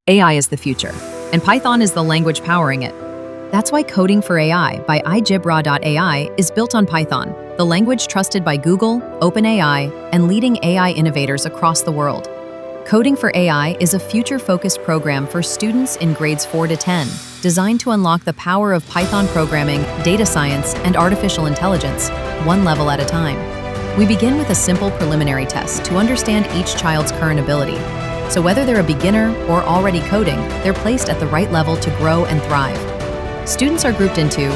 AI is the future, and Python is the language powering it. That's why Coding4AI by igebra.ai is built on Python, the language trusted by Google, OpenAI, and leading AI innovators across the world. Coding4AI is a future-focused program for students in grades 4 to 10, designed to unlock the power of Python programming, data science, and artificial intelligence, one level at a time. We begin with a simple preliminary test to understand each child's current ability. So whether they're a beginner or already coding, they're placed at the right level to grow and thrive. Students are grouped into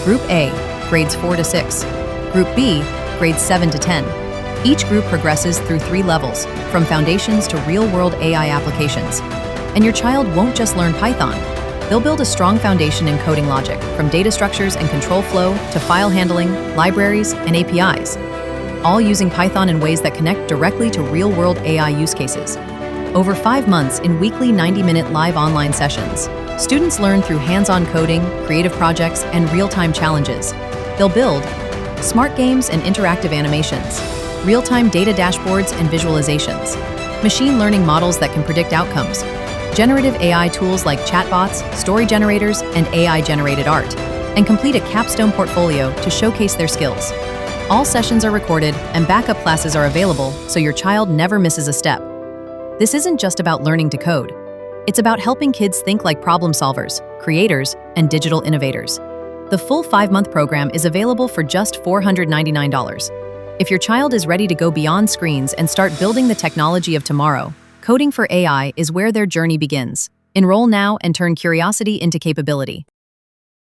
Group A, grades 4 to 6, Group B, grades 7 to 10. Each group progresses through 3 levels, from foundations to real-world AI applications. And your child won't just learn Python. They'll build a strong foundation in coding logic, from data structures and control flow to file handling, libraries, and APIs, all using Python in ways that connect directly to real-world AI use cases. Over 5 months in weekly 90-minute live online sessions, students learn through hands-on coding, creative projects, and real-time challenges. They'll build smart games and interactive animations, real-time data dashboards and visualizations, machine learning models that can predict outcomes, generative AI tools like chatbots, story generators, and AI-generated art, and complete a Capstone Portfolio to showcase their skills. All sessions are recorded and backup classes are available so your child never misses a step. This isn't just about learning to code. It's about helping kids think like problem solvers, creators, and digital innovators. The full 5-month program is available for just $499. If your child is ready to go beyond screens and start building the technology of tomorrow, Coding4AI is where their journey begins. Enroll now and turn curiosity into capability.